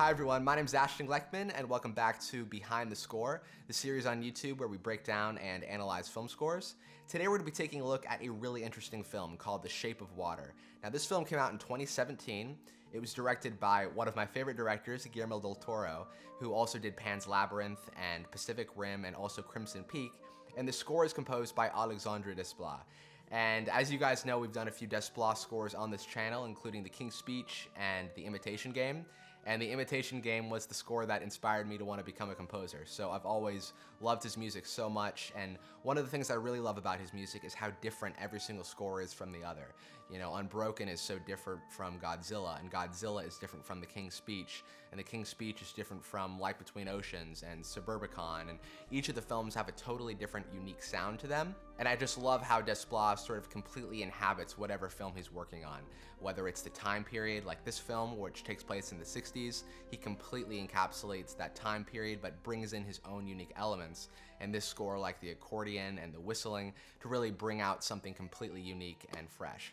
Hi everyone, my name is Ashtongleckman and welcome back to Behind the Score, the series on YouTube where we break down and analyze film scores. Today we're going to be taking a look at a really interesting film called The Shape of Water. Now this film came out in 2017. It was directed by one of my favorite directors, Guillermo del Toro, who also did Pan's Labyrinth and Pacific Rim and also Crimson Peak, and the score is composed by Alexandre Desplat. And as you guys know, we've done a few Desplat scores on this channel, including The King's Speech and The Imitation Game. And The Imitation Game was the score that inspired me to want to become a composer. So I've always loved his music so much, and one of the things I really love about his music is how different every single score is from the other. You know, Unbroken is so different from Godzilla, and Godzilla is different from The King's Speech, and The King's Speech is different from Light Between Oceans and Suburbicon, and each of the films have a totally different, unique sound to them. And I just love how Desplat sort of completely inhabits whatever film he's working on. Whether it's the time period, like this film, which takes place in the 60s, he completely encapsulates that time period but brings in his own unique elements. And this score, like the accordion and the whistling, to really bring out something completely unique and fresh.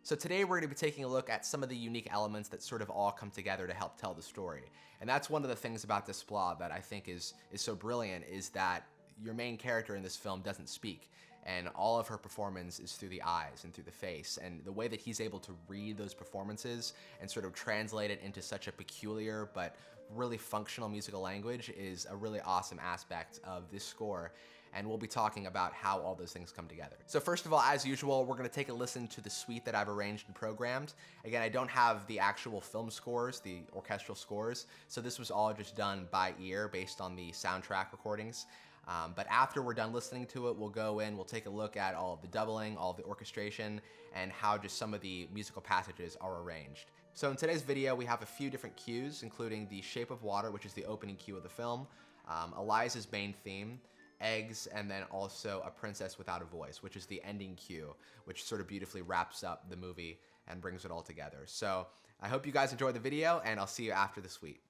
So today we're going to be taking a look at some of the unique elements that sort of all come together to help tell the story. And that's one of the things about Desplat that I think is so brilliant, is that your main character in this film doesn't speak. And all of her performance is through the eyes and through the face. And the way that he's able to read those performances and sort of translate it into such a peculiar but really functional musical language is a really awesome aspect of this score. And we'll be talking about how all those things come together. So first of all, as usual, we're gonna take a listen to the suite that I've arranged and programmed. Again, I don't have the actual film scores, the orchestral scores, so this was all just done by ear based on the soundtrack recordings. But after we're done listening to it, we'll go in, we'll take a look at all of the doubling, all of the orchestration, and how just some of the musical passages are arranged. So in today's video, we have a few different cues, including The Shape of Water, which is the opening cue of the film, Eliza's main theme, Eggs, and then also A Princess Without a Voice, which is the ending cue, which sort of beautifully wraps up the movie and brings it all together. So I hope you guys enjoyed the video, and I'll see you after the suite.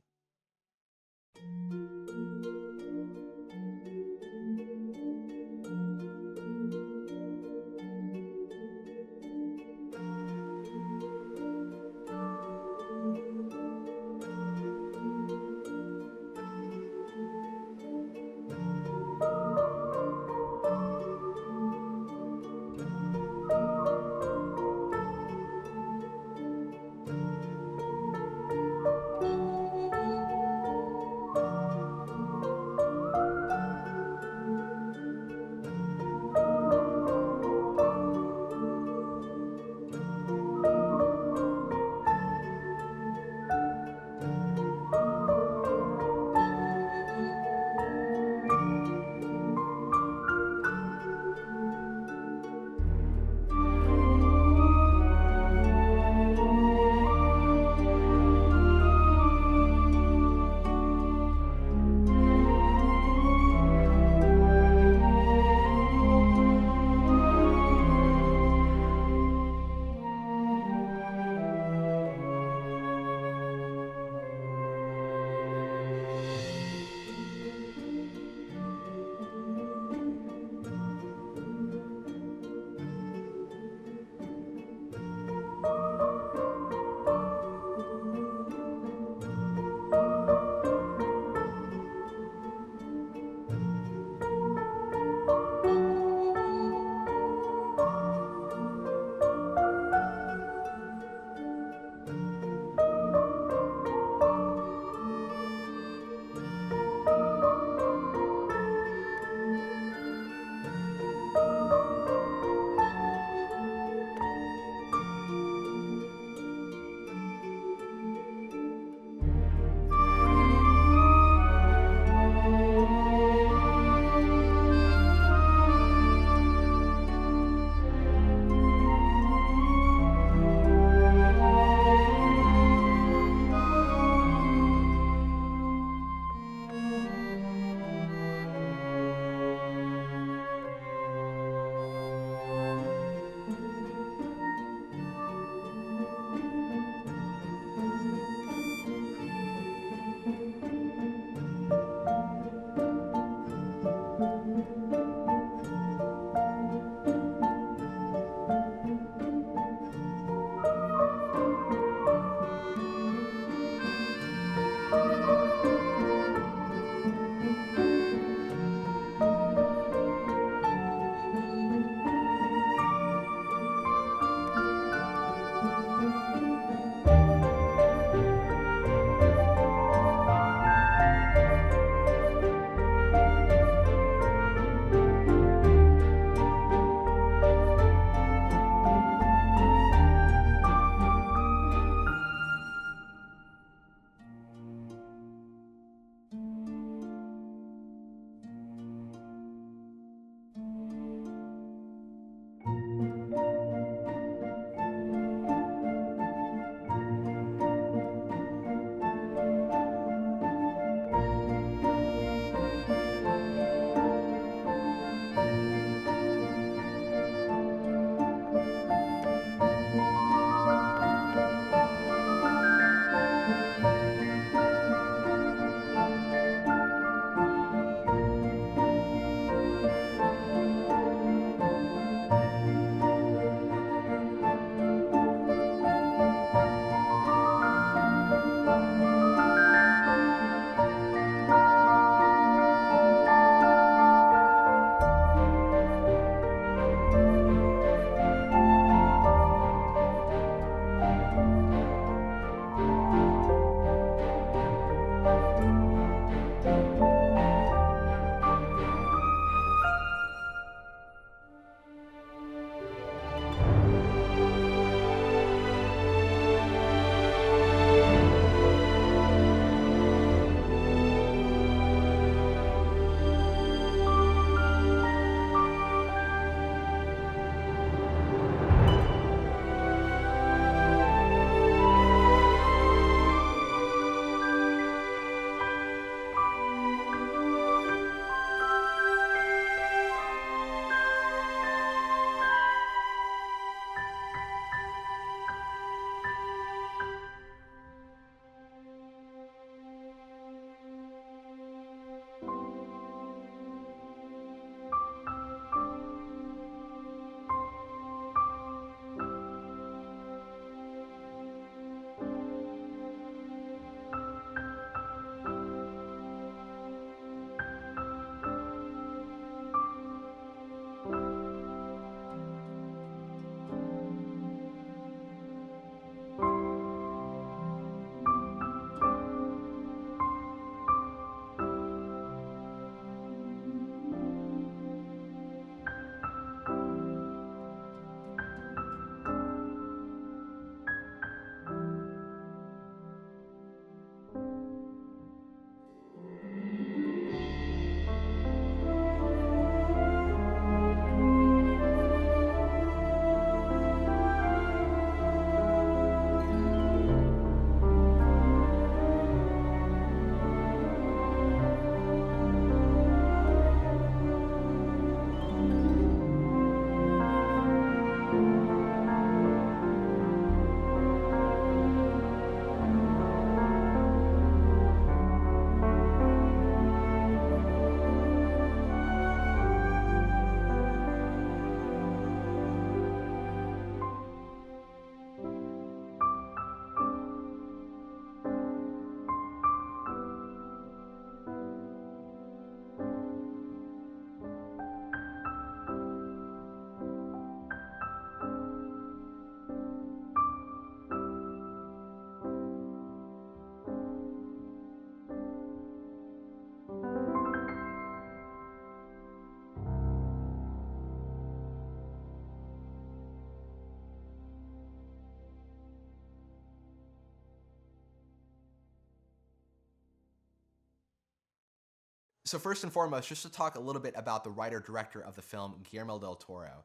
So first and foremost, just to talk a little bit about the writer-director of the film, Guillermo del Toro.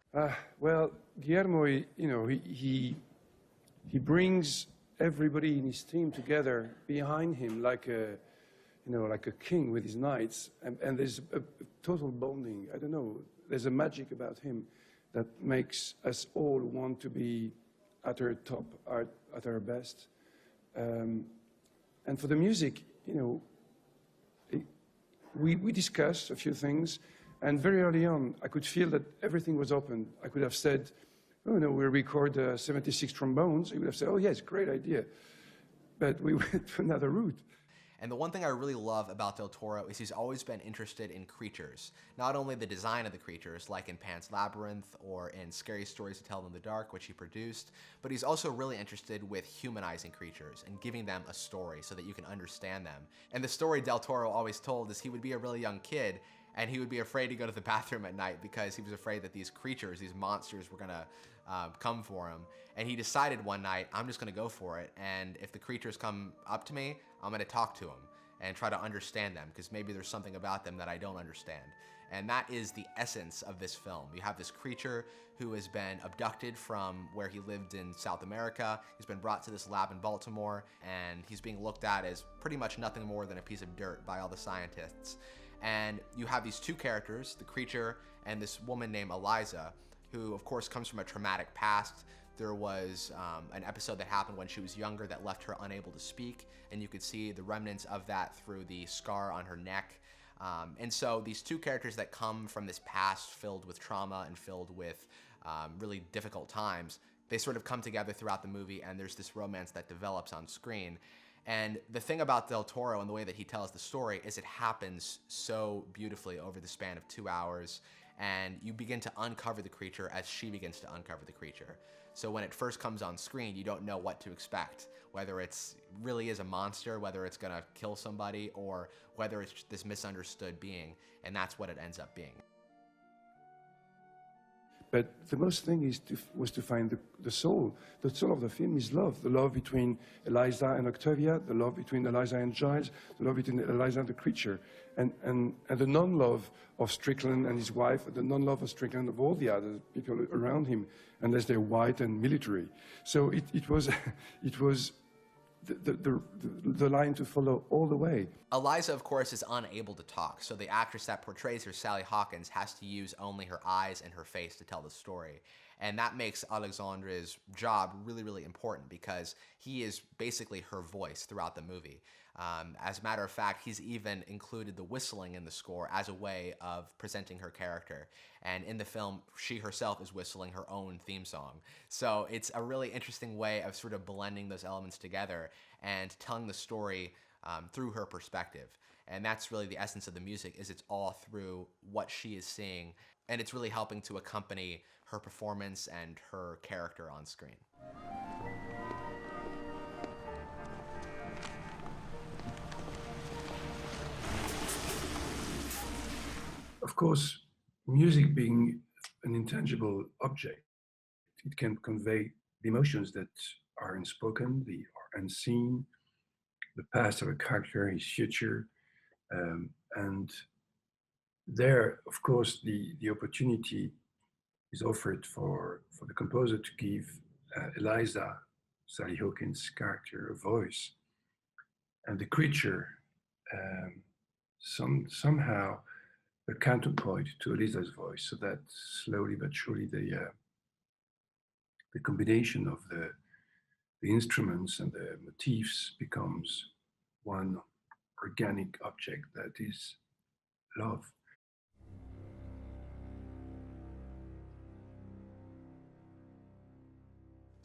Well, Guillermo, he brings everybody in his team together behind him like a king with his knights, and there's a total bonding. I don't know. There's a magic about him that makes us all want to be at our top, at our best. And for the music, we discussed a few things, and very early on, I could feel that everything was open. I could have said, oh, no, we'll record 76 trombones. He would have said, oh, yes, great idea. But we went to another route. And the one thing I really love about Del Toro is he's always been interested in creatures. Not only the design of the creatures, like in Pan's Labyrinth or in Scary Stories to Tell in the Dark, which he produced, but he's also really interested with humanizing creatures and giving them a story so that you can understand them. And the story Del Toro always told is he would be a really young kid and he would be afraid to go to the bathroom at night because he was afraid that these creatures, these monsters, were gonna come for him. And he decided one night, I'm just gonna go for it, and if the creatures come up to me, I'm gonna talk to them and try to understand them, because maybe there's something about them that I don't understand. And that is the essence of this film. You have this creature who has been abducted from where he lived in South America. He's been brought to this lab in Baltimore, and he's being looked at as pretty much nothing more than a piece of dirt by all the scientists. And you have these two characters, the creature and this woman named Eliza, who of course comes from a traumatic past. There was an episode that happened when she was younger that left her unable to speak, and you could see the remnants of that through the scar on her neck. And so these two characters that come from this past filled with trauma and filled with really difficult times, they sort of come together throughout the movie, and there's this romance that develops on screen. And the thing about Del Toro and the way that he tells the story is it happens so beautifully over the span of 2 hours, and you begin to uncover the creature as she begins to uncover the creature. So when it first comes on screen, you don't know what to expect, whether it's really is a monster, whether it's gonna kill somebody, or whether it's this misunderstood being, and that's what it ends up being. But the most thing was to find the soul. The soul of the film is love. The love between Eliza and Octavia, the love between Eliza and Giles, the love between Eliza and the creature, and the non-love of Strickland and his wife, the non-love of Strickland of all the other people around him, unless they're white and military. So it was the line to follow all the way. Eliza, of course, is unable to talk, so the actress that portrays her, Sally Hawkins, has to use only her eyes and her face to tell the story. And that makes Alexandre's job really, really important because he is basically her voice throughout the movie. As a matter of fact, he's even included the whistling in the score as a way of presenting her character. And in the film, she herself is whistling her own theme song. So it's a really interesting way of sort of blending those elements together and telling the story through her perspective. And that's really the essence of the music, is it's all through what she is seeing, and it's really helping to accompany her performance and her character on screen. Of course, music being an intangible object, it can convey the emotions that are unspoken, the are unseen, the past of a character, his future, and there, of course, the opportunity is offered for the composer to give Eliza, Sally Hawkins' character, a voice, and the creature somehow a counterpoint to Eliza's voice, so that slowly but surely the combination of the instruments and the motifs becomes one organic object that is love.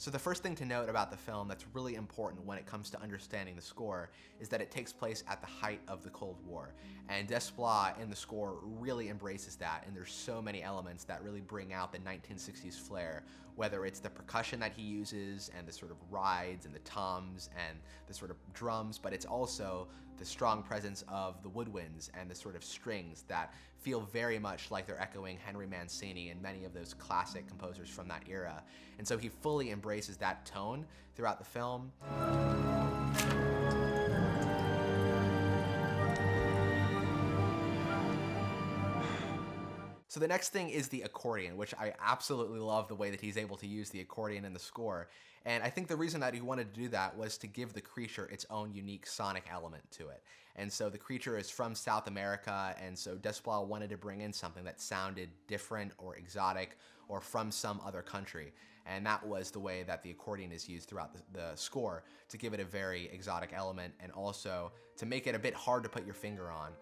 So the first thing to note about the film that's really important when it comes to understanding the score is that it takes place at the height of the Cold War. And Desplat in the score really embraces that, and there's so many elements that really bring out the 1960s flair, whether it's the percussion that he uses and the sort of rides and the toms and the sort of drums, but it's also the strong presence of the woodwinds and the sort of strings that feel very much like they're echoing Henry Mancini and many of those classic composers from that era. And so he fully embraces that tone throughout the film. So the next thing is the accordion, which I absolutely love the way that he's able to use the accordion in the score. And I think the reason that he wanted to do that was to give the creature its own unique sonic element to it. And so the creature is from South America, and so Desplat wanted to bring in something that sounded different or exotic or from some other country. And that was the way that the accordion is used throughout the score, to give it a very exotic element and also to make it a bit hard to put your finger on,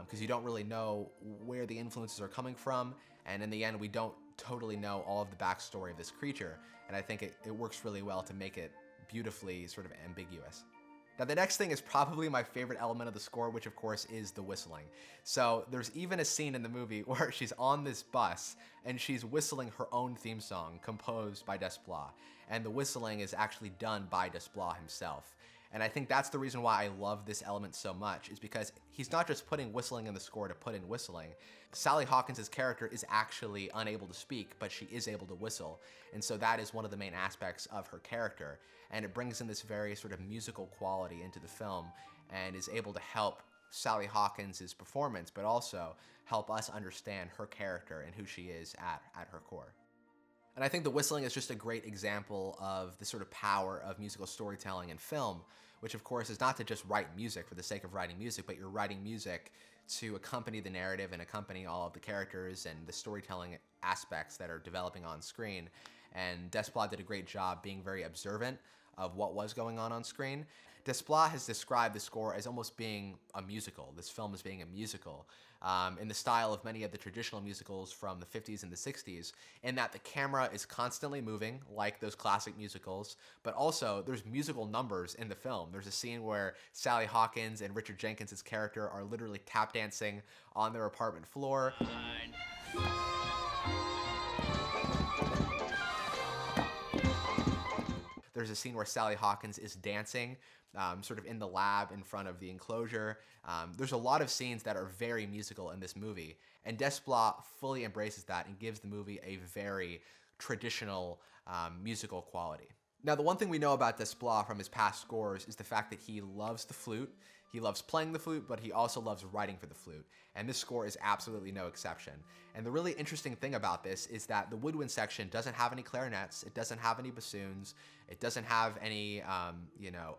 because you don't really know where the influences are coming from, and in the end we don't totally know all of the backstory of this creature, and I think it works really well to make it beautifully sort of ambiguous. Now the next thing is probably my favorite element of the score, which of course is the whistling. So there's even a scene in the movie where she's on this bus and she's whistling her own theme song composed by Desplat. And the whistling is actually done by Desplat himself. And I think that's the reason why I love this element so much, is because he's not just putting whistling in the score to put in whistling. Sally Hawkins' character is actually unable to speak, but she is able to whistle. And so that is one of the main aspects of her character. And it brings in this very sort of musical quality into the film and is able to help Sally Hawkins' performance, but also help us understand her character and who she is at her core. And I think the whistling is just a great example of the sort of power of musical storytelling in film, which of course is not to just write music for the sake of writing music, but you're writing music to accompany the narrative and accompany all of the characters and the storytelling aspects that are developing on screen. And Desplat did a great job being very observant of what was going on screen. Desplat has described the score as almost being a musical, this film as being a musical, in the style of many of the traditional musicals from the 50s and the 60s, in that the camera is constantly moving, like those classic musicals, but also there's musical numbers in the film. There's a scene where Sally Hawkins and Richard Jenkins' character are literally tap dancing on their apartment floor. There's a scene where Sally Hawkins is dancing sort of in the lab in front of the enclosure. There's a lot of scenes that are very musical in this movie, and Desplat fully embraces that and gives the movie a very traditional musical quality. Now, the one thing we know about Desplat from his past scores is the fact that he loves the flute. He loves playing the flute, but he also loves writing for the flute. And this score is absolutely no exception. And the really interesting thing about this is that the woodwind section doesn't have any clarinets, it doesn't have any bassoons, it doesn't have any,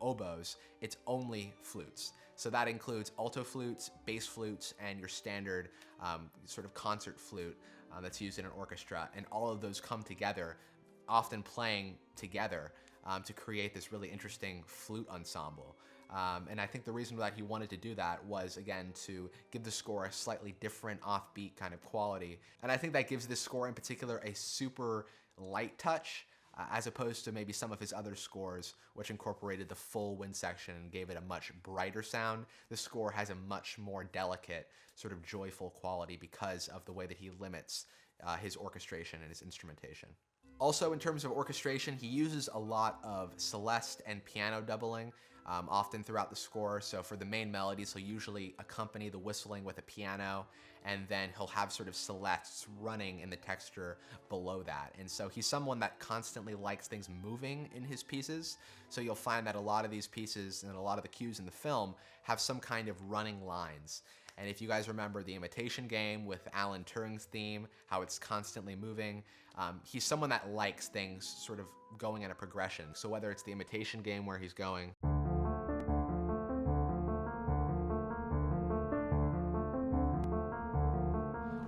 oboes. It's only flutes. So that includes alto flutes, bass flutes, and your standard sort of concert flute that's used in an orchestra. And all of those come together, often playing together to create this really interesting flute ensemble. And I think the reason that he wanted to do that was, again, to give the score a slightly different, offbeat kind of quality. And I think that gives this score in particular a super light touch, as opposed to maybe some of his other scores, which incorporated the full wind section and gave it a much brighter sound. The score has a much more delicate, sort of joyful quality because of the way that he limits his orchestration and his instrumentation. Also, in terms of orchestration, he uses a lot of celeste and piano doubling, often throughout the score. So for the main melodies, he'll usually accompany the whistling with a piano, and then he'll have sort of celestes running in the texture below that. And so he's someone that constantly likes things moving in his pieces. So you'll find that a lot of these pieces and a lot of the cues in the film have some kind of running lines. And if you guys remember The Imitation Game with Alan Turing's theme, how it's constantly moving, he's someone that likes things sort of going in a progression. So whether it's The Imitation Game where he's going,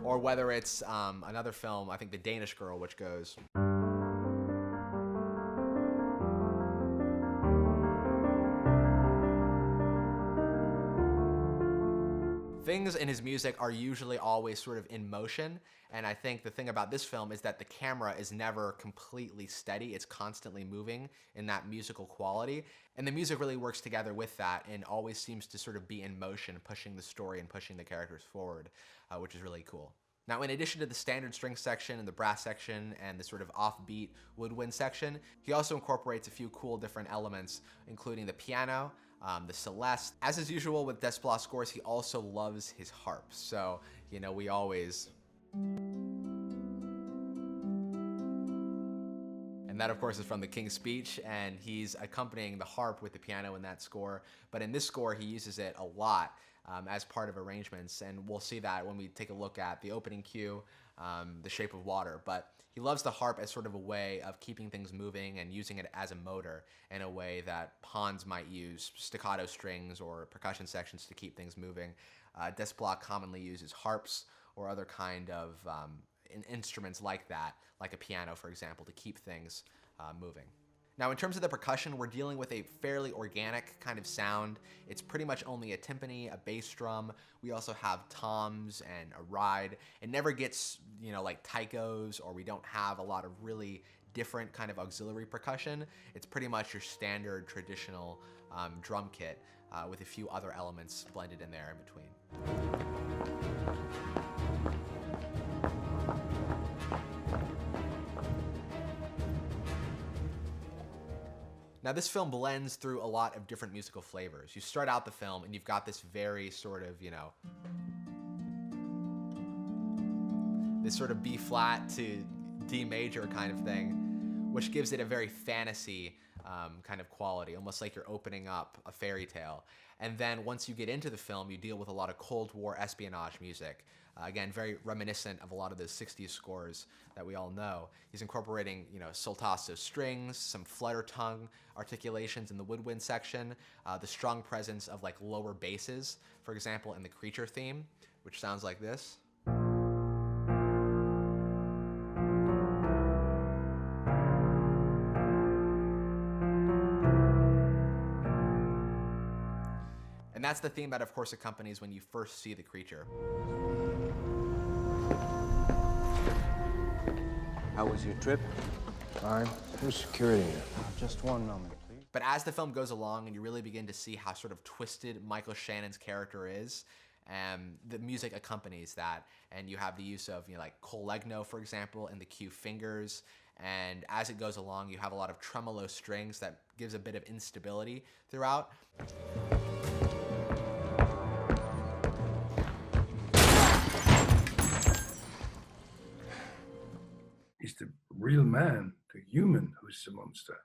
or whether it's another film, I think The Danish Girl, which goes. Things in his music are usually always sort of in motion, and I think the thing about this film is that the camera is never completely steady. It's constantly moving in that musical quality, and the music really works together with that and always seems to sort of be in motion, pushing the story and pushing the characters forward, which is really cool. Now, in addition to the standard string section and the brass section and the sort of offbeat woodwind section, he also incorporates a few cool different elements, including the piano, the celeste. As is usual with Desplat scores, he also loves his harp. So, we always. And that, of course, is from The King's Speech, and he's accompanying the harp with the piano in that score. But in this score, he uses it a lot as part of arrangements, and we'll see that when we take a look at the opening cue The Shape of Water, but he loves the harp as sort of a way of keeping things moving and using it as a motor in a way that Hans might use staccato strings or percussion sections to keep things moving. Desplat commonly uses harps or other kind of instruments like that, like a piano, for example, to keep things moving. Now, in terms of the percussion, we're dealing with a fairly organic kind of sound. It's pretty much only a timpani, a bass drum. We also have toms and a ride. It never gets, like taikos, or we don't have a lot of really different kind of auxiliary percussion. It's pretty much your standard traditional drum kit with a few other elements blended in there in between. Now, this film blends through a lot of different musical flavors. You start out the film and you've got this very sort of, this sort of B flat to D major kind of thing, which gives it a very fantasy kind of quality, almost like you're opening up a fairy tale. And then once you get into the film, you deal with a lot of Cold War espionage music. Again, very reminiscent of a lot of those 60s scores that we all know. He's incorporating, soltato strings, some flutter tongue articulations in the woodwind section, the strong presence of like lower basses, for example, in the creature theme, which sounds like this. And that's the theme that, of course, accompanies when you first see the creature. How was your trip? Fine. Who's security here? Just one moment, please. But as the film goes along and you really begin to see how sort of twisted Michael Shannon's character is, the music accompanies that. And you have the use of, like Collegno, for example, and the cue fingers. And as it goes along, you have a lot of tremolo strings that gives a bit of instability throughout. He's the real man, the human, who's the monster.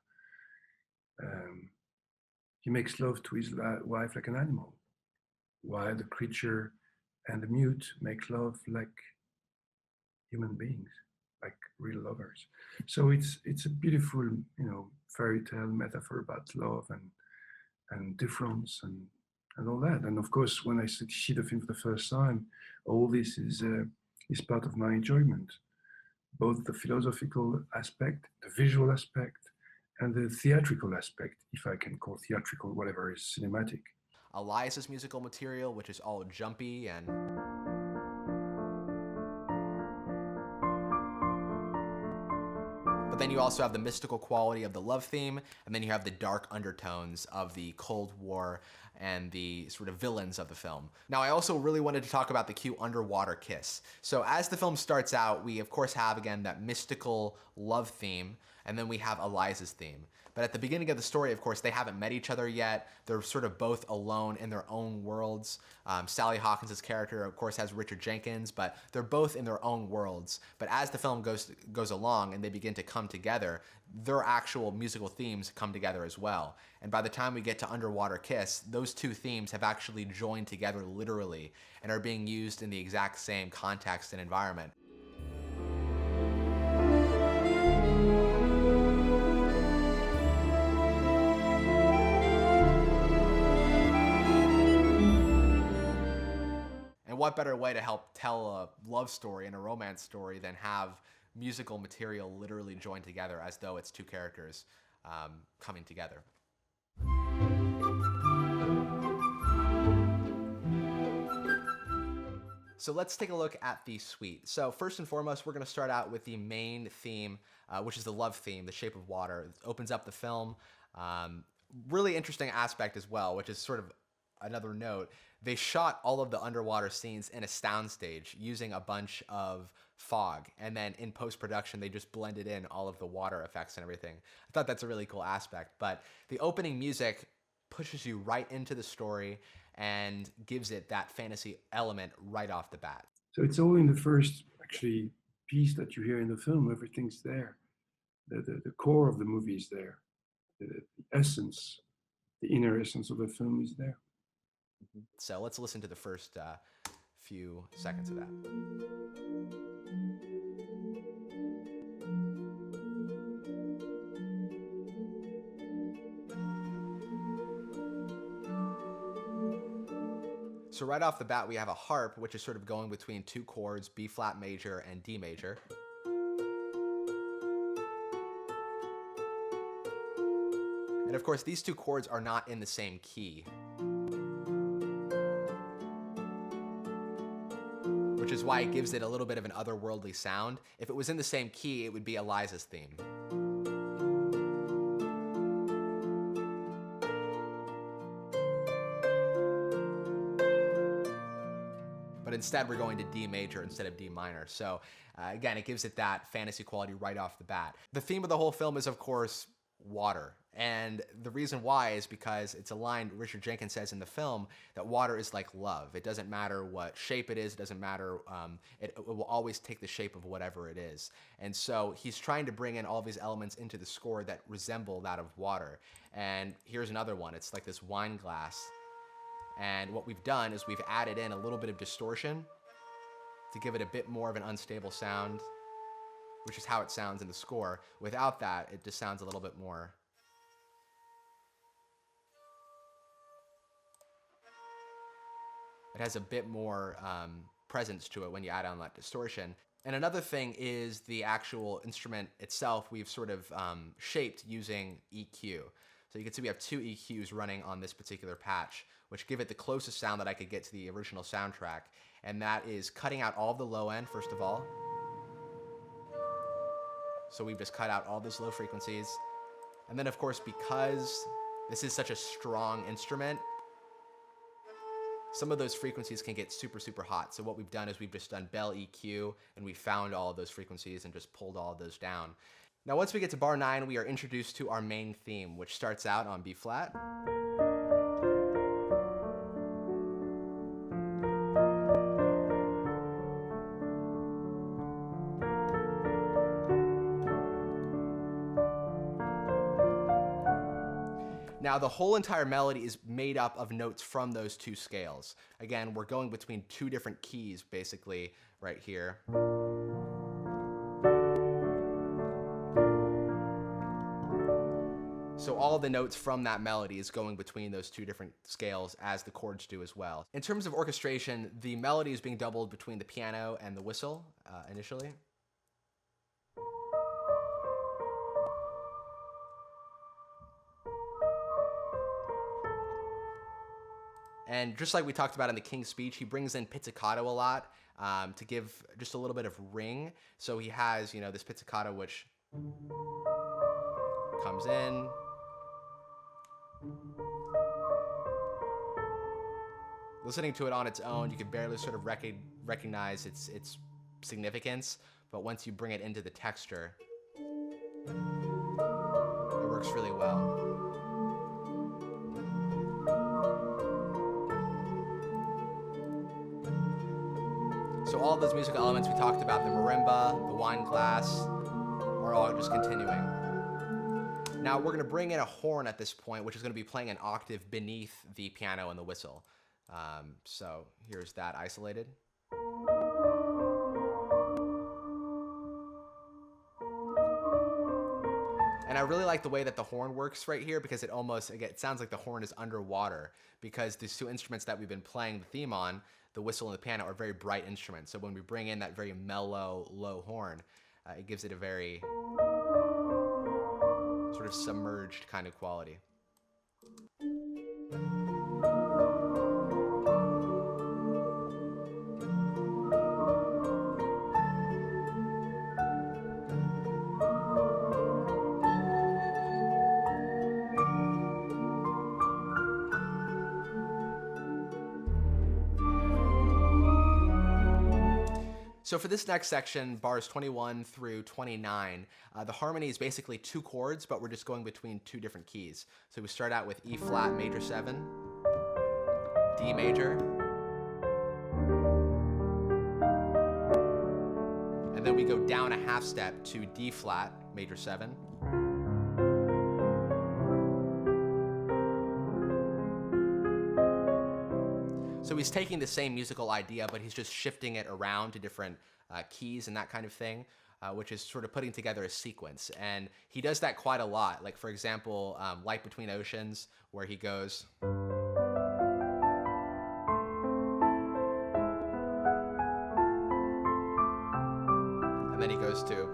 He makes love to his wife like an animal, while the creature and the mute make love like human beings, like real lovers. So it's a beautiful, fairy tale metaphor about love and difference and all that. And of course, when I see the film for the first time, all this is part of my enjoyment. Both the philosophical aspect, the visual aspect, and the theatrical aspect, if I can call theatrical whatever is cinematic. Elias's musical material, which is all jumpy and but then you also have the mystical quality of the love theme, and then you have the dark undertones of the Cold War and the sort of villains of the film. Now, I also really wanted to talk about the cue Underwater Kiss. So as the film starts out, we of course have, again, that mystical love theme, and then we have Eliza's theme. But at the beginning of the story, of course, they haven't met each other yet. They're sort of both alone in their own worlds. Sally Hawkins' character, of course, has Richard Jenkins, but they're both in their own worlds. But as the film goes along and they begin to come together, their actual musical themes come together as well. And by the time we get to Underwater Kiss, those two themes have actually joined together literally and are being used in the exact same context and environment. And what better way to help tell a love story and a romance story than have musical material literally joined together as though it's two characters coming together. So let's take a look at the suite. So first and foremost, we're going to start out with the main theme, which is the love theme, The Shape of Water. It opens up the film. Really interesting aspect as well, which is sort of another note. They shot all of the underwater scenes in a soundstage using a bunch of fog, and then in post-production they just blended in all of the water effects and everything. I thought that's a really cool aspect. But the opening music pushes you right into the story and gives it that fantasy element right off the bat. So it's all in the first actually piece that you hear in the film. Everything's there. The core of the movie is there. The essence, the inner essence of the film is there. So let's listen to the first few seconds of that. So right off the bat, we have a harp, which is sort of going between two chords, B flat major and D major. And of course, these two chords are not in the same key, which is why it gives it a little bit of an otherworldly sound. If it was in the same key, it would be Eliza's theme. But instead we're going to D major instead of D minor. So again, it gives it that fantasy quality right off the bat. The theme of the whole film is, of course, water. And the reason why is because it's a line Richard Jenkins says in the film that water is like love. It doesn't matter what shape it is. It doesn't matter. It will always take the shape of whatever it is. And so he's trying to bring in all these elements into the score that resemble that of water. And here's another one. It's like this wine glass. And what we've done is we've added in a little bit of distortion to give it a bit more of an unstable sound, which is how it sounds in the score. Without that, it just sounds a little bit more. It has a bit more presence to it when you add on that distortion. And another thing is the actual instrument itself we've sort of shaped using EQ. So you can see we have two EQs running on this particular patch, which give it the closest sound that I could get to the original soundtrack. And that is cutting out all of the low end, first of all. So we've just cut out all those low frequencies. And then of course, because this is such a strong instrument, some of those frequencies can get super, super hot. So what we've done is we've just done bell EQ and we found all of those frequencies and just pulled all of those down. Now, once we get to bar 9, we are introduced to our main theme, which starts out on B flat. Now, the whole entire melody is made up of notes from those two scales. Again, we're going between two different keys, basically, right here. So all the notes from that melody is going between those two different scales as the chords do as well. In terms of orchestration, the melody is being doubled between the piano and the whistle initially. And just like we talked about in the King's Speech, he brings in pizzicato a lot to give just a little bit of ring. So he has, you know, this pizzicato which comes in. Listening to it on its own, you can barely sort of recognize its significance, but once you bring it into the texture, it works really well. So all of those musical elements we talked about, the marimba, the wine glass, are all just continuing. Now we're gonna bring in a horn at this point, which is gonna be playing an octave beneath the piano and the whistle. So here's that isolated. And I really like the way that the horn works right here because it almost, again, it sounds like the horn is underwater because these two instruments that we've been playing the theme on, the whistle and the piano, are very bright instruments. So when we bring in that very mellow, low horn, it gives it a very sort of submerged kind of quality. So for this next section, bars 21 through 29, the harmony is basically two chords, but we're just going between two different keys. So we start out with E flat major 7, D major, and then we go down a half step to D flat major 7, so So he's taking the same musical idea, but he's just shifting it around to different keys and that kind of thing, which is sort of putting together a sequence. And he does that quite a lot. Like, for example, Light Between Oceans, where he goes... and then he goes to...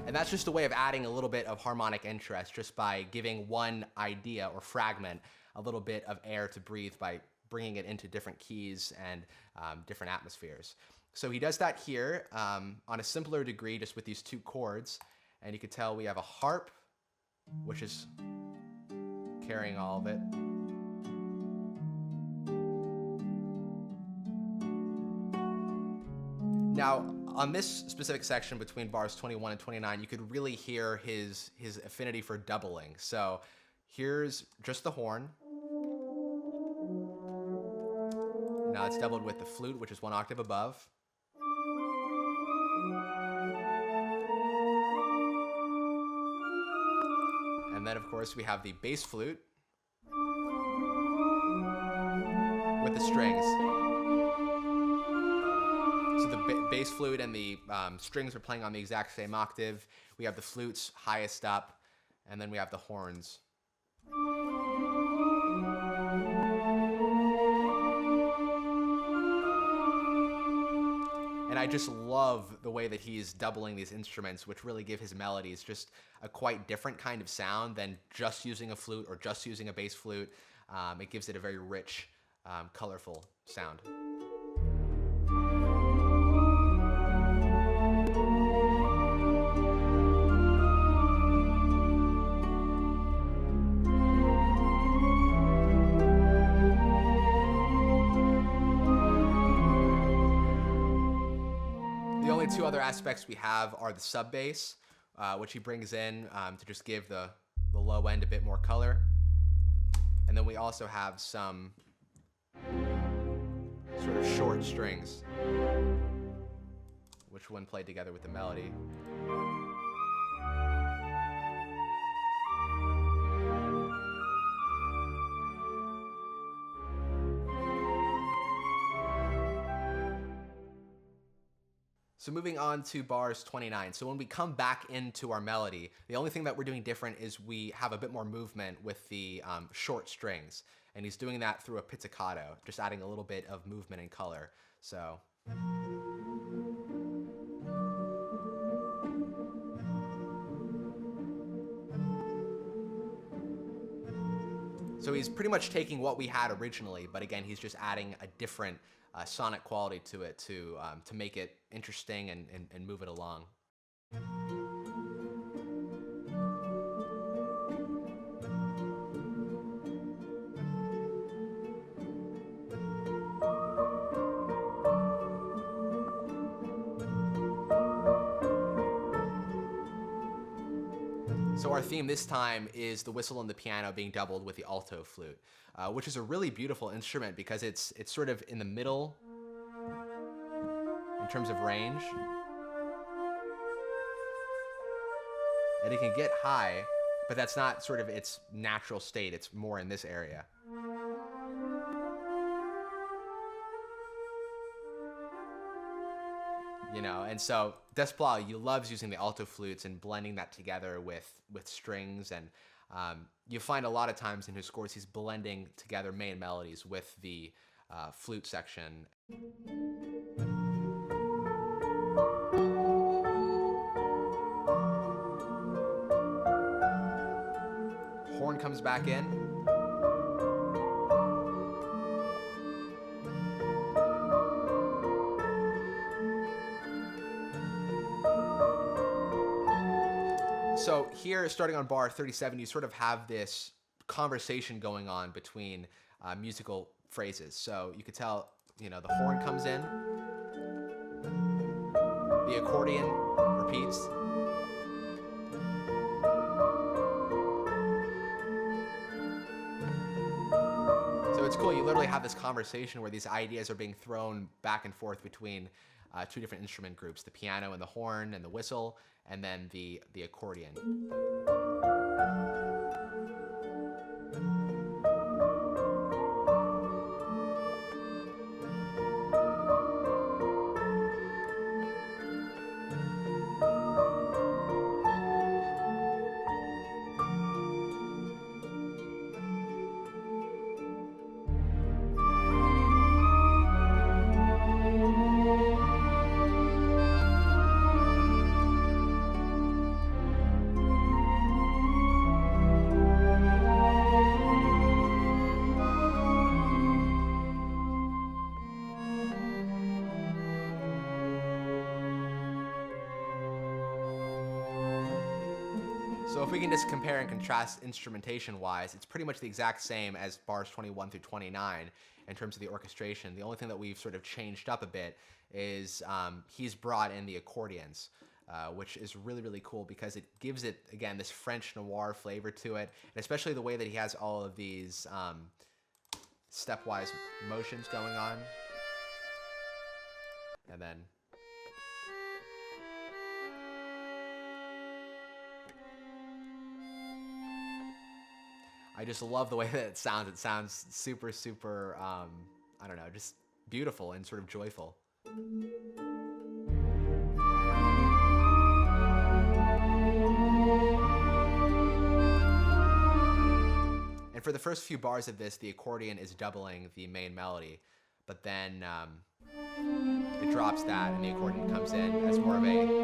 And that's just a way of adding a little bit of harmonic interest, just by giving one idea or fragment a little bit of air to breathe by bringing it into different keys and different atmospheres. So he does that here on a simpler degree, just with these two chords. And you can tell we have a harp, which is carrying all of it. Now, on this specific section between bars 21 and 29, you could really hear his affinity for doubling. So here's just the horn. Now it's doubled with the flute, which is one octave above. And then, of course, we have the bass flute with the strings. So the bass flute and the strings are playing on the exact same octave. We have the flutes highest up, and then we have the horns. And I just love the way that he's doubling these instruments, which really give his melodies just a quite different kind of sound than just using a flute or just using a bass flute. It gives it a very rich, colorful sound. The only two other aspects we have are the sub bass, which he brings in to just give the low end a bit more color. And then we also have some sort of short strings, which when played together with the melody. So moving on to bars 29. So when we come back into our melody, the only thing that we're doing different is we have a bit more movement with the short strings. And he's doing that through a pizzicato, just adding a little bit of movement and color. So... So he's pretty much taking what we had originally, but again, he's just adding a different sonic quality to it to make it interesting and move it along. So our theme this time is the whistle and the piano being doubled with the alto flute, which is a really beautiful instrument because it's sort of in the middle in terms of range. And it can get high, but that's not sort of its natural state. It's more in this area. You know, and so Desplat, he loves using the alto flutes and blending that together with strings, and you find a lot of times in his scores he's blending together main melodies with the flute section. Horn comes back in. So here, starting on bar 37, you sort of have this conversation going on between musical phrases. So you could tell, you know, the horn comes in, the accordion repeats, so So it's cool. You literally have this conversation where these ideas are being thrown back and forth between two different instrument groups: the piano and the horn and the whistle, and then the accordion. So if we can just compare and contrast instrumentation-wise, it's pretty much the exact same as bars 21 through 29 in terms of the orchestration. The only thing that we've sort of changed up a bit is he's brought in the accordions, which is really, really cool because it gives it, again, this French noir flavor to it, and especially the way that he has all of these stepwise motions going on. And then I just love the way that it sounds. It sounds super, super, I don't know, just beautiful and sort of joyful. And for the first few bars of this, the accordion is doubling the main melody, but then it drops that and the accordion comes in as more of an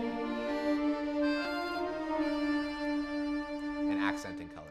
accenting color.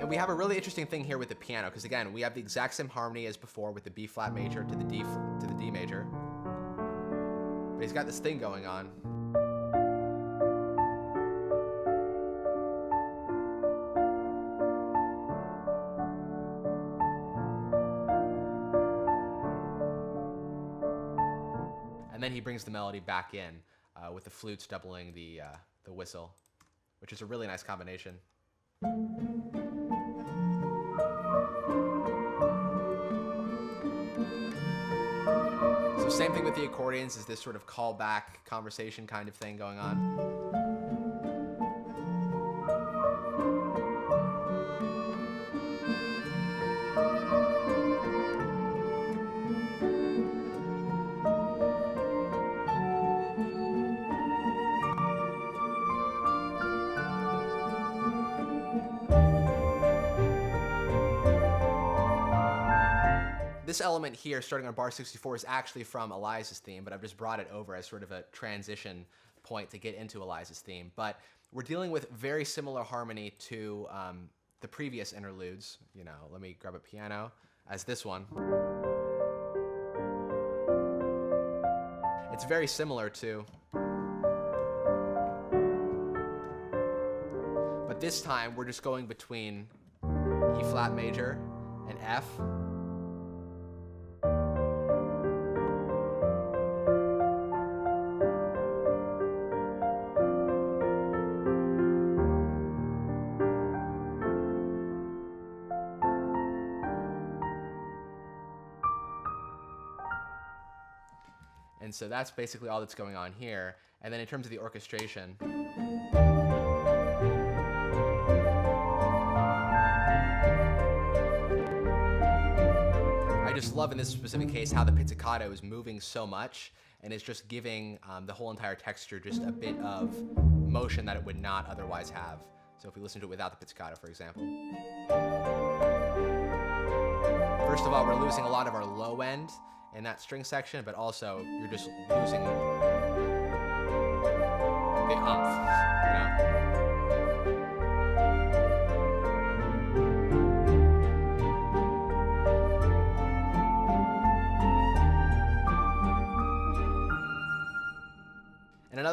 And we have a really interesting thing here with the piano, because again, we have the exact same harmony as before with the B flat major to the D major. But he's got this thing going on. And then he brings the melody back in with the flutes doubling the whistle, which is a really nice combination. So same thing with the accordions, is this sort of callback conversation kind of thing going on. This element here, starting on bar 64, is actually from Eliza's theme, but I've just brought it over as sort of a transition point to get into Eliza's theme. But we're dealing with very similar harmony to the previous interludes. You know, let me grab a piano as this one. It's very similar to, but this time we're just going between E flat major and F. And so that's basically all that's going on here. And then in terms of the orchestration, I just love in this specific case how the pizzicato is moving so much and is just giving the whole entire texture just a bit of motion that it would not otherwise have. So if we listen to it without the pizzicato, for example. First of all, we're losing a lot of our low end in that string section, but also you're just losing the umph, you know?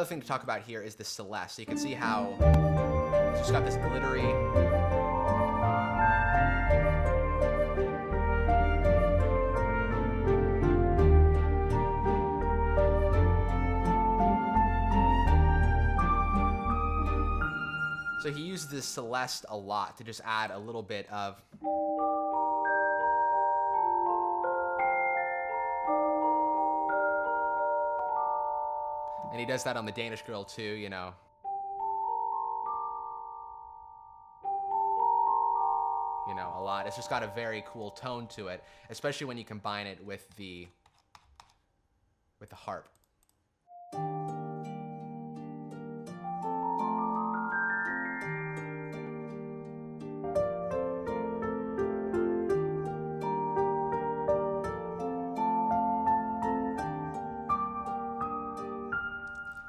Another thing to talk about here is the celeste. So you can see how it's just got this glittery. So he used this celeste a lot to just add a little bit of. And he does that on the Danish Girl too, you know. You know, a lot. It's just got a very cool tone to it, especially when you combine it with the harp.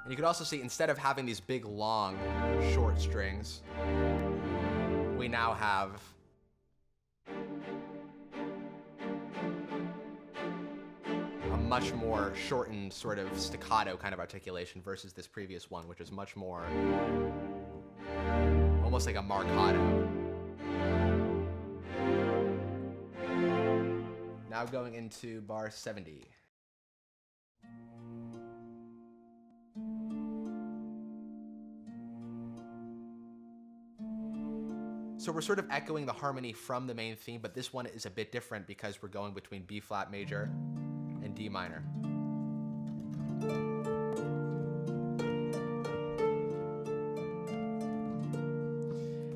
And you could also see, instead of having these big, long, short strings, we now have a much more shortened sort of staccato kind of articulation versus this previous one, which is much more almost like a marcato. Now going into bar 70. So we're sort of echoing the harmony from the main theme, but this one is a bit different because we're going between B flat major and D minor.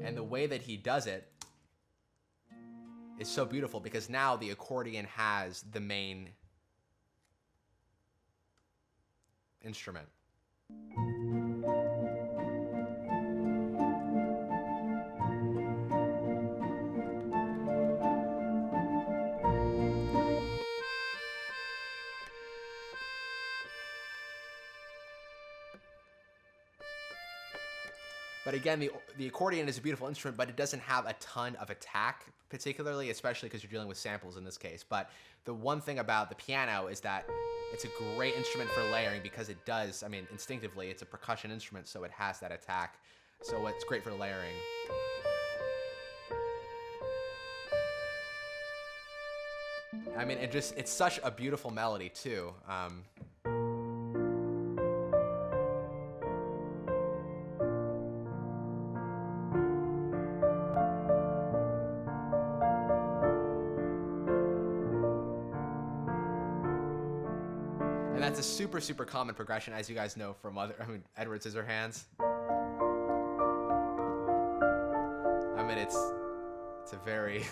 And the way that he does it is so beautiful because now the accordion has the main instrument. But again, the accordion is a beautiful instrument, but it doesn't have a ton of attack, particularly, especially because you're dealing with samples in this case. But the one thing about the piano is that it's a great instrument for layering because it does, I mean, instinctively, it's a percussion instrument, so it has that attack. So it's great for layering. I mean, it's such a beautiful melody, too. And that's a super, super common progression, as you guys know from Edward Scissorhands. I mean, it's a very...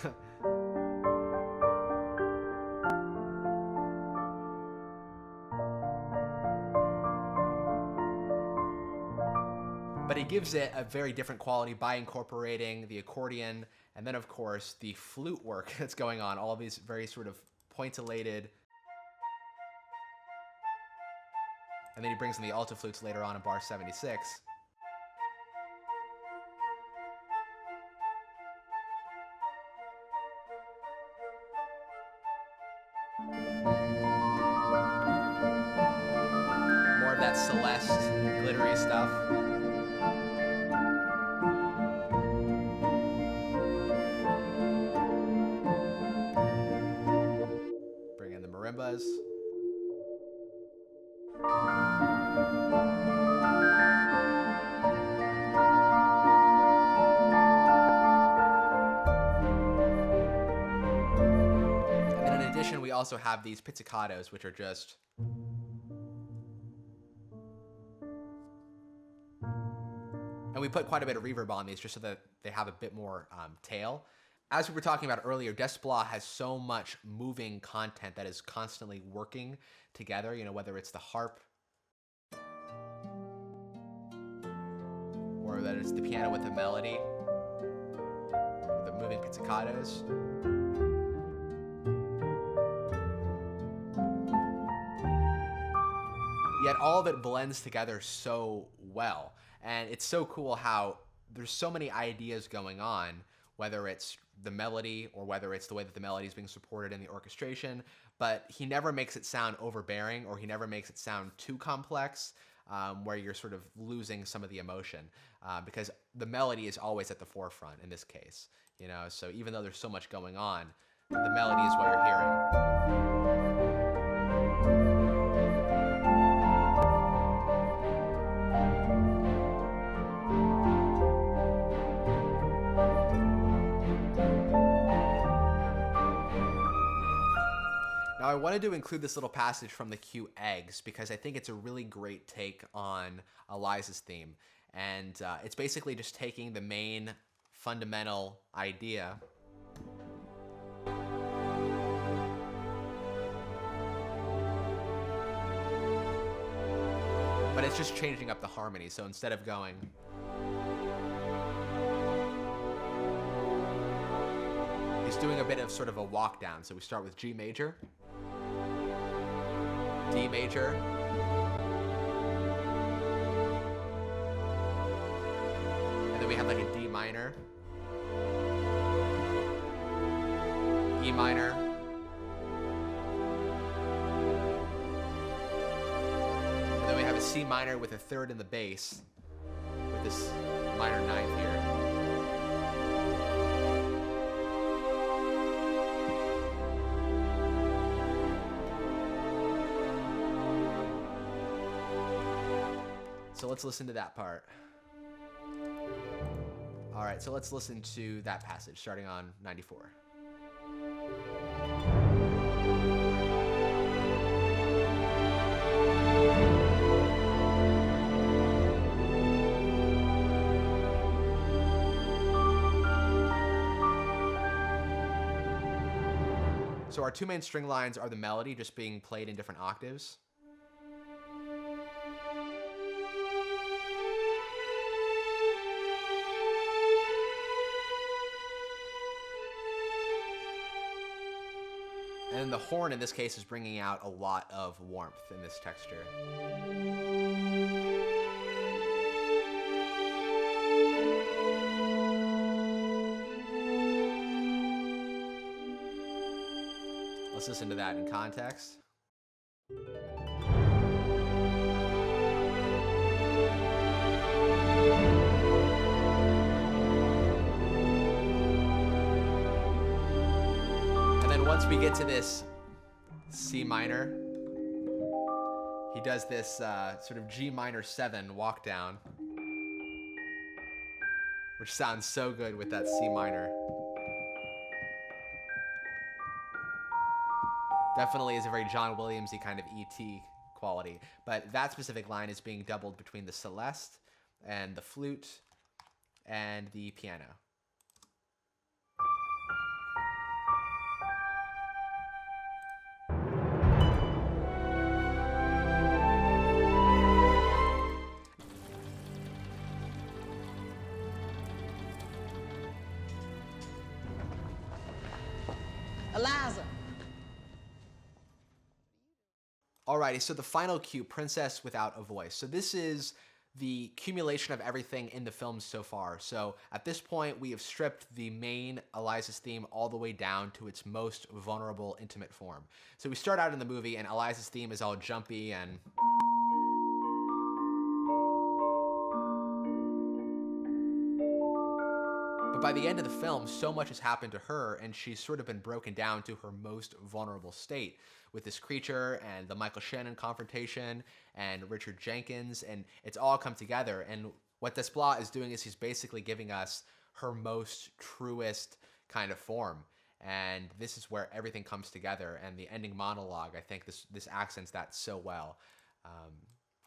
But he gives it a very different quality by incorporating the accordion, and then, of course, the flute work that's going on, all of these very sort of pointillated. And then he brings in the alto flutes later on in bar 76. More of that celeste, glittery stuff. Bring in the marimbas. We also have these pizzicatos, which are just... And we put quite a bit of reverb on these just so that they have a bit more tail. As we were talking about earlier, Desplat has so much moving content that is constantly working together, you know, whether it's the harp or that it's the piano with the melody, or the moving pizzicatos. Yet all of it blends together so well. And it's so cool how there's so many ideas going on, whether it's the melody or whether it's the way that the melody is being supported in the orchestration, but he never makes it sound overbearing or he never makes it sound too complex. where you're sort of losing some of the emotion, because the melody is always at the forefront in this case, you know. So even though there's so much going on, the melody is what you're hearing. Now, I wanted to include this little passage from the cue Eggs because I think it's a really great take on Eliza's theme. And it's basically just taking the main fundamental idea but it's just changing up the harmony. So instead of going he's doing a bit of sort of a walk down. So we start with G major, D major, and then we have like a D minor, E minor, and then we have a C minor with a third in the bass with this minor ninth here. So let's listen to that part. All right, so let's listen to that passage starting on 94. So our two main string lines are the melody just being played in different octaves. And the horn in this case is bringing out a lot of warmth in this texture. Let's listen to that in context. Once we get to this C minor, he does this sort of G minor 7 walk down, which sounds so good with that C minor. Definitely is a very John Williams-y kind of E.T. quality, but that specific line is being doubled between the celeste and the flute and the piano. Eliza. Alrighty, so the final cue, Princess Without a Voice. So this is the accumulation of everything in the film so far. So at this point, we have stripped the main Eliza's theme all the way down to its most vulnerable, intimate form. So we start out in the movie, and Eliza's theme is all jumpy and... But by the end of the film, so much has happened to her, and she's sort of been broken down to her most vulnerable state with this creature and the Michael Shannon confrontation and Richard Jenkins, and it's all come together. And what Desplat is doing is he's basically giving us her most truest kind of form. And this is where everything comes together. And the ending monologue, I think this accents that so well.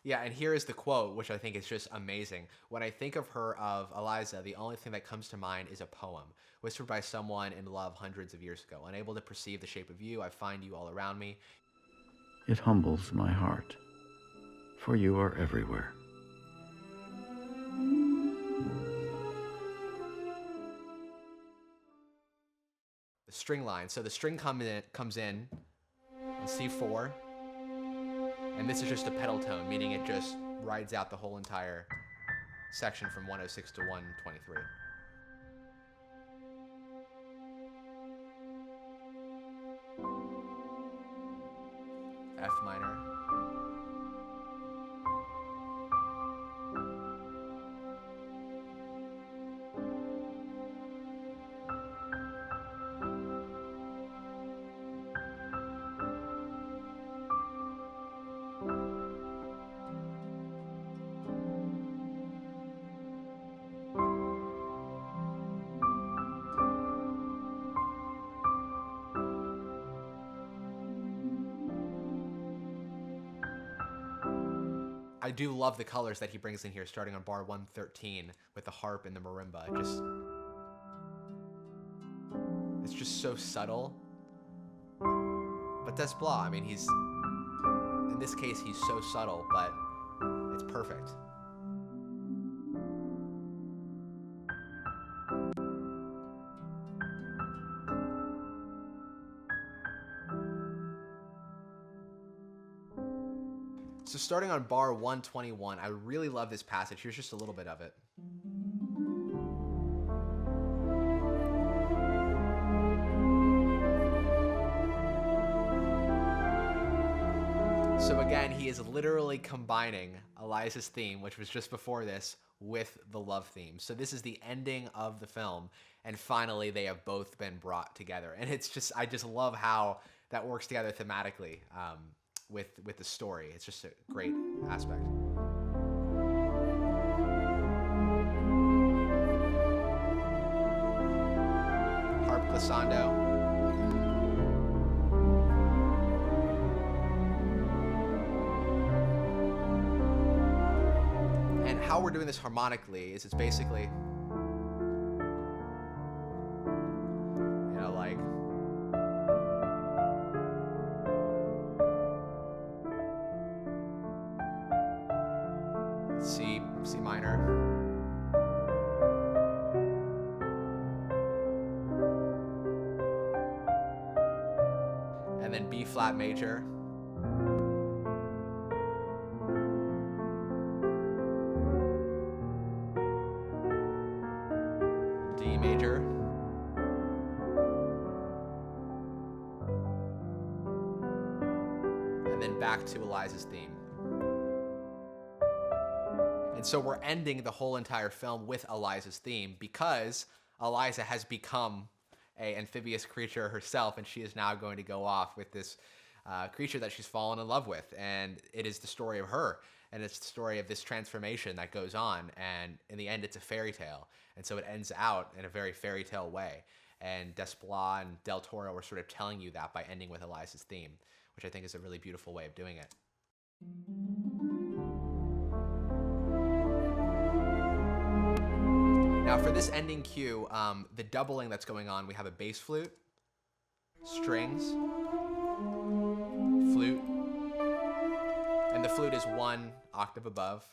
Yeah, and here is the quote, which I think is just amazing. When I think of her, of Eliza, the only thing that comes to mind is a poem, whispered by someone in love hundreds of years ago. Unable to perceive the shape of you, I find you all around me. It humbles my heart, for you are everywhere. The string line. So the string comes in on C4. And this is just a pedal tone, meaning it just rides out the whole entire section from 106 to 123. F minor. I do love the colors that he brings in here, starting on bar 113 with the harp and the marimba. It's just so subtle. But Desplat, I mean, in this case, he's so subtle, but it's perfect. So starting on bar 121, I really love this passage. Here's just a little bit of it. So again, he is literally combining Eliza's theme, which was just before this, with the love theme. So this is the ending of the film, and finally they have both been brought together. And it's just, I just love how that works together thematically. With the story. It's just a great aspect. Harp glissando. And how we're doing this harmonically is it's basically, you know, like, C minor. And then B flat major. D major. And then back to Eliza's theme. And so we're ending the whole entire film with Eliza's theme because Eliza has become an amphibious creature herself, and she is now going to go off with this creature that she's fallen in love with. And it is the story of her, and it's the story of this transformation that goes on. And in the end, it's a fairy tale. And so it ends out in a very fairy tale way. And Desplat and Del Toro were sort of telling you that by ending with Eliza's theme, which I think is a really beautiful way of doing it. Now for this ending cue, the doubling that's going on, we have a bass flute, strings, flute, and the flute is 1 octave above.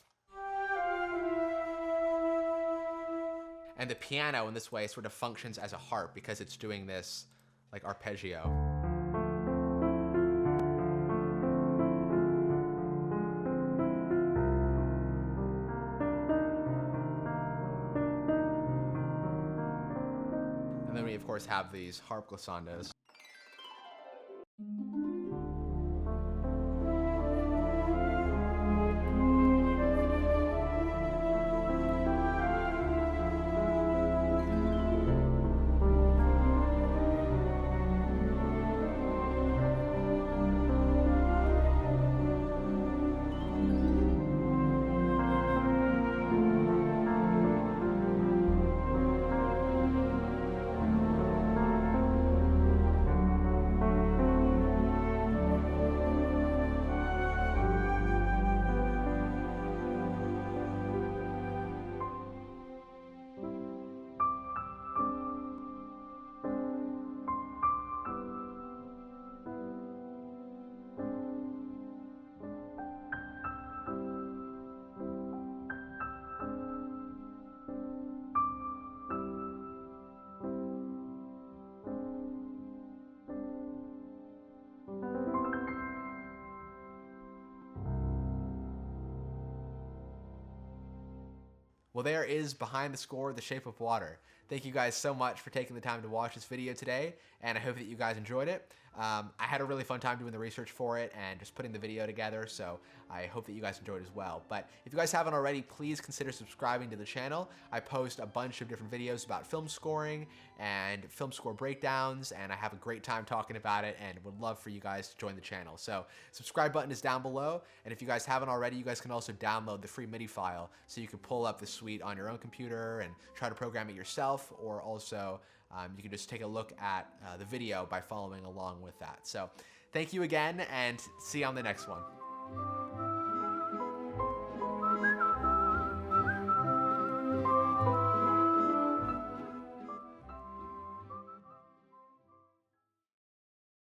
And the piano in this way sort of functions as a harp because it's doing this like arpeggio. And then we of course have these harp glissandos. Well, there is behind the score, The Shape of Water. Thank you guys so much for taking the time to watch this video today, and I hope that you guys enjoyed it. I had a really fun time doing the research for it and just putting the video together, so I hope that you guys enjoyed as well. But if you guys haven't already, please consider subscribing to the channel. I post a bunch of different videos about film scoring and film score breakdowns, and I have a great time talking about it and would love for you guys to join the channel. So subscribe button is down below, and if you guys haven't already, you guys can also download the free MIDI file so you can pull up the suite on your own computer and try to program it yourself, or also you can just take a look at the video by following along with that. So thank you again, and see you on the next one.